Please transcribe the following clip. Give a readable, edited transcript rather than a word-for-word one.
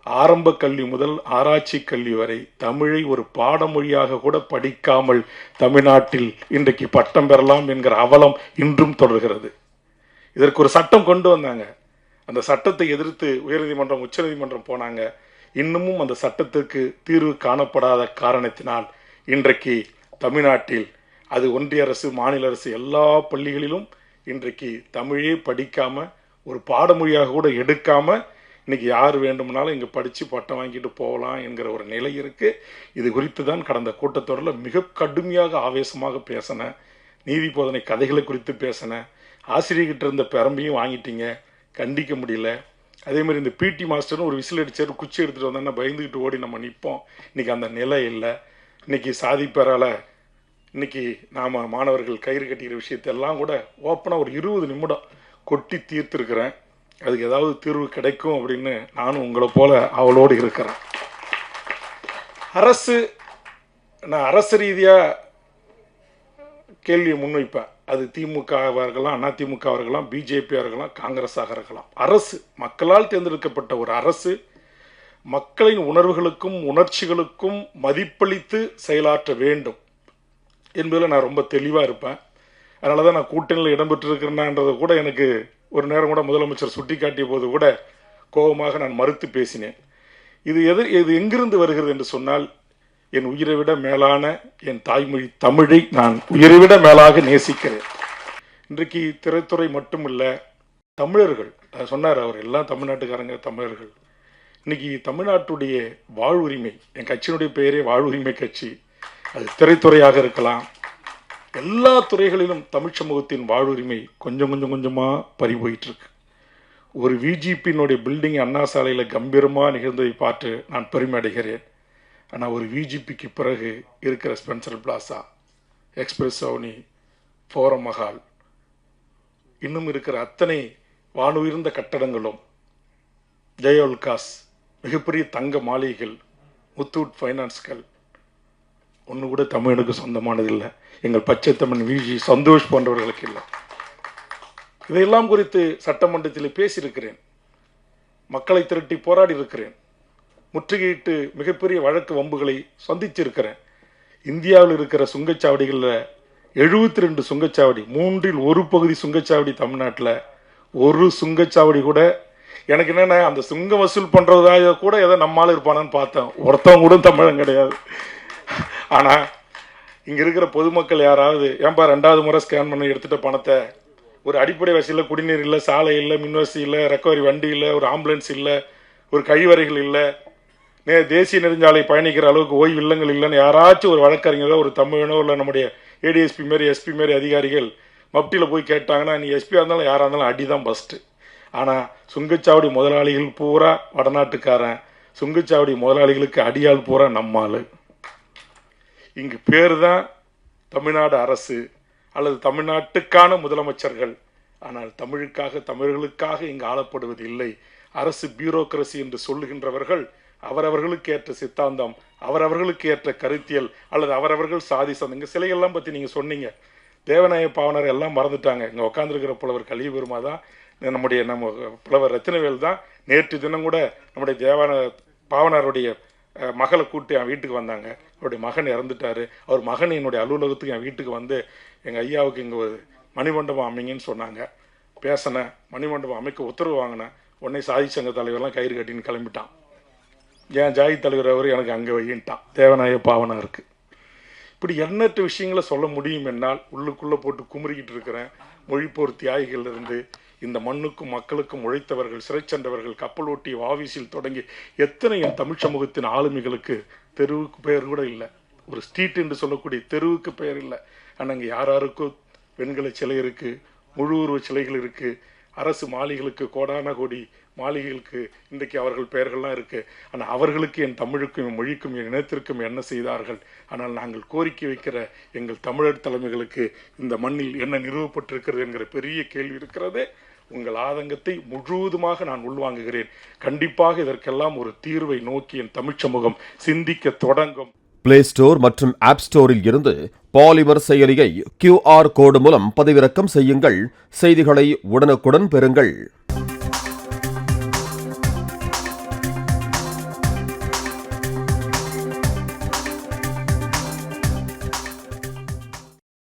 ஆரம்ப கல்வி முதல் ஆராய்ச்சி கல்வி வரை தமிழை ஒரு பாடமொழியாக கூட படிக்காமல் தமிழ்நாட்டில் இன்றைக்கு பட்டம் பெறலாம் என்கிற அவலம் இன்றும் தொடர்கிறது. இதற்கு ஒரு சட்டம் கொண்டு வந்தாங்க. அந்த சட்டத்தை எதிர்த்து உயர்நீதிமன்றம், உச்சநீதிமன்றம் போனாங்க. இன்னமும் அந்த சட்டத்திற்கு தீர்வு காணப்படாத காரணத்தினால் இன்றைக்கு தமிழ்நாட்டில் அது ஒன்றிய அரசு, மாநில அரசு எல்லா பள்ளிகளிலும் இன்றைக்கு தமிழே படிக்காம ஒரு பாடமொழியாக கூட எடுக்காம இன்னைக்கு யார் வேண்டும்னாலும் இங்கே படித்து பட்டம் வாங்கிட்டு போகலாம் என்கிற ஒரு நிலை இருக்கு. இது குறித்து தான் கடந்த கூட்டத்தொடரில் மிக கடுமையாக ஆவேசமாக பேசினேன். நீதி போதனை கதைகளை குறித்து பேசினேன். ஆசிரியர்கிட்ட இருந்த பெரம்பையும் வாங்கிட்டீங்க, கண்டிக்க முடியல. அதே மாதிரி இந்த பிடி மாஸ்டர்னு ஒரு விசில் அடிச்சாரு, குச்சி எடுத்துகிட்டு வந்தோன்னா பயந்துக்கிட்டு ஓடி நம்ம நிற்போம். இன்னைக்கு அந்த நிலை இல்லை. இன்னைக்கு சாதி பெறால இன்னைக்கு நாம் மாணவர்கள் கயிறு கட்டிக்கிற விஷயத்தெல்லாம் கூட ஓப்பனாக ஒரு 20 நிமிடம் கொட்டி தீர்த்திருக்கிறேன். அதுக்கு ஏதாவது தீர்வு கிடைக்கும் அப்படின்னு நானும் உங்களை போல அவளோடு இருக்கிறேன். நான் அரசு ரீதியாக கேள்வியை முன்வைப்பேன். அது திமுகவாக இருக்கலாம், அதிமுகவாக இருக்கலாம், பிஜேபியாக இருக்கலாம், காங்கிரஸாக இருக்கலாம். அரசு மக்களால் தேர்ந்தெடுக்கப்பட்ட ஒரு அரசு மக்களின் உணர்வுகளுக்கும் உணர்ச்சிகளுக்கும் மதிப்பளித்து செயலாற்ற வேண்டும் என்பதில் நான் ரொம்ப தெளிவாக இருப்பேன். அதனால தான் நான் கூட்டணியில் இடம்பெற்றிருக்கிறேன்ன்றதை கூட எனக்கு ஒரு நேரம் கூட முதலமைச்சர் சுட்டி காட்டிய போது கூட கோபமாக நான் மறுத்து பேசினேன். இது எங்கிருந்து வருகிறது என்று சொன்னால், என் உயிரை விட மேலான என் தாய்மொழி தமிழை நான் உயிரை விட மேலாக நேசிக்கிறேன். இன்றைக்கு திரைத்துறை மட்டுமில்லை, தமிழர்கள் சொன்னார் அவர், எல்லாம் தமிழ்நாட்டுக்காரங்க தமிழர்கள். இன்னைக்கு தமிழ்நாட்டுடைய வாழ்வுரிமை, என் கட்சியினுடைய பெயரே வாழ்வுரிமை கட்சி, அது திரைத்துறையாக இருக்கலாம், எல்லா துறைகளிலும் தமிழ் சமூகத்தின் வாழ்வுரிமை கொஞ்சமாக பறி போயிட்டு இருக்கு. ஒரு விஜிபியினுடைய பில்டிங் அண்ணா சாலையில் கம்பீரமாக நிகழ்ந்ததை பார்த்து நான் பெருமை அடைகிறேன். ஆனால் ஒரு விஜிபிக்கு பிறகு இருக்கிற ஸ்பென்சர் பிளாசா, எக்ஸ்பிரஸ் அவனி, ஃபோரம் மஹால், இன்னும் இருக்கிற அத்தனை வானுயர்ந்த கட்டடங்களும், ஜெயோல்காஸ், மிகப்பெரிய தங்க மாளிகைகள், முத்தூட் ஃபைனான்ஸ்கள் ஒன்று கூட தமிழனுக்கு சொந்தமானதில்லை. எங்கள் பச்சை தமிழ் விஜி சந்தோஷ் போன்றவர்களுக்கு இல்லை. இதையெல்லாம் குறித்து சட்டமன்றத்தில் பேசியிருக்கிறேன். மக்களை திரட்டி போராடி இருக்கிறேன். முற்றுகையிட்டு மிகப்பெரிய வழக்கு வம்புகளை சந்திச்சிருக்கிறேன். இந்தியாவில் இருக்கிற சுங்கச்சாவடிகளில் 72 சுங்கச்சாவடி, 3இல் 1 பகுதி சுங்கச்சாவடி தமிழ்நாட்டில். ஒரு சுங்கச்சாவடி கூட எனக்கு என்னென்ன அந்த சுங்கம் வசூல் பண்ணுறதாக கூட எதை நம்மளால இருப்பானான்னு பார்த்தேன். ஒருத்தவங்க கூட தமிழன் கிடையாது. ஆனால் இங்கே இருக்கிற பொதுமக்கள் யாராவது, ஏன்பா 2வது முறை ஸ்கேன் பண்ணி எடுத்துகிட்ட பணத்தை, ஒரு அடிப்படை வசதியில் குடிநீர் இல்லை, சாலை இல்லை, மின்வசதி இல்லை, ரெக்கவரி வண்டி இல்லை, ஒரு ஆம்புலன்ஸ் இல்லை, ஒரு கழிவறைகள் இல்லை, தேசிய நெடுஞ்சாலை பயணிக்கிற அளவுக்கு ஓய்வு இல்லங்கள் இல்லைன்னு யாராச்சும் ஒரு வழக்கறிஞரோ ஒரு தமிழனோ இல்லை நம்முடைய ஏடிஎஸ்பி மாரி எஸ்பி மாரி அதிகாரிகள் மப்டியில் போய் கேட்டாங்கன்னா, நீ எஸ்பியாக இருந்தாலும் யாராக இருந்தாலும் அடி தான் ஃபஸ்ட்டு. ஆனால் சுங்கச்சாவடி முதலாளிகள் பூரா வடநாட்டுக்காரன், சுங்கச்சாவடி முதலாளிகளுக்கு அடியால் பூரா நம்மாள். இங்கு பேர் தான் தமிழ்நாடு அரசு அல்லது தமிழ்நாட்டுக்கான முதலமைச்சர்கள். ஆனால் தமிழுக்காக, தமிழர்களுக்காக இங்கு ஆளப்படுவது இல்லை. அரசு பியூரோக்ரசி என்று சொல்லுகின்றவர்கள் அவரவர்களுக்கு ஏற்ற சித்தாந்தம், அவரவர்களுக்கு ஏற்ற கருத்தியல் அல்லது அவரவர்கள் சாதி சந்தங்க சிலைகள்லாம் பற்றி நீங்கள் சொன்னீங்க. தேவநாய பாவனர் எல்லாம் மறந்துட்டாங்க. இங்கே உட்காந்துருக்கிற புலவர் கலியபெருமா தான், நம்ம புலவர் ரத்தினவேல் தான். நேற்று தினம் கூட நம்முடைய பாவனருடைய மகளை கூப்பிட்டு என் வீட்டுக்கு வந்தாங்க. அவருடைய மகன் இறந்துட்டாரு. அவர் மகன் என்னுடைய அலுவலகத்துக்கு என் வீட்டுக்கு வந்து எங்கள் ஐயாவுக்கு இங்கே ஒரு மணிமண்டபம் அமைங்கன்னு சொன்னாங்க. பேசினேன், மணிமண்டபம் அமைக்க உத்தரவு வாங்கினேன். உடனே சாதி சங்க தலைவர்லாம் கயிறு கட்டின்னு கிளம்பிட்டான். ஏன் ஜாதி தலைவர் அவர் எனக்கு அங்கே வையின்ட்டான். தேவநாய பாவனாருக்கு இப்படி எண்ணற்ற விஷயங்களை சொல்ல முடியும். என்னால் உள்ளுக்குள்ளே போட்டு குமுறிக்கிட்டு இருக்கிறேன். மொழிப்போர் தியாகிகள் இருந்து இந்த மண்ணுக்கும் மக்களுக்கும் உழைத்தவர்கள், சிறை சென்றவர்கள், கப்பல் ஓட்டிய வாவிசில் தொடங்கி எத்தனை என் தமிழ் சமூகத்தின் ஆளுமைகளுக்கு தெருவுக்கு பெயர் கூட இல்லை. ஒரு ஸ்ட்ரீட் என்று சொல்லக்கூடிய தெருவுக்கு பெயர் இல்லை. ஆனால் இங்கே யாராருக்கும் வெண்கல சிலை இருக்குது, முழு உருவ சிலைகள் இருக்குது, அரசு மாளிகைகளுக்கு, கோடான கோடி மாளிகைகளுக்கு இன்றைக்கு அவர்கள் பெயர்கள்லாம் இருக்குது. ஆனால் அவர்களுக்கு, என் தமிழுக்கும் என் மொழிக்கும் என் இனத்திற்கும் என்ன செய்தார்கள்? ஆனால் நாங்கள் கோரிக்கை வைக்கிற எங்கள் தமிழர் தலைமைகளுக்கு இந்த மண்ணில் என்ன நிறுவப்பட்டிருக்கிறது என்கிற பெரிய கேள்வி இருக்கிறது. உங்கள் ஆதங்கத்தை முழுவதுமாக நான் உள்வாங்குகிறேன். கண்டிப்பாக இதற்கெல்லாம் ஒரு தீர்வை நோக்கி என் தமிழ் சமூகம் சிந்திக்க தொடங்கும். பிளே ஸ்டோர் மற்றும் ஆப் ஸ்டோரில் இருந்து பாலிமர் செயலியை QR கோடு மூலம் பதிவிறக்கம் செய்யுங்கள். செய்திகளை உடனுக்குடன் பெறுங்கள்.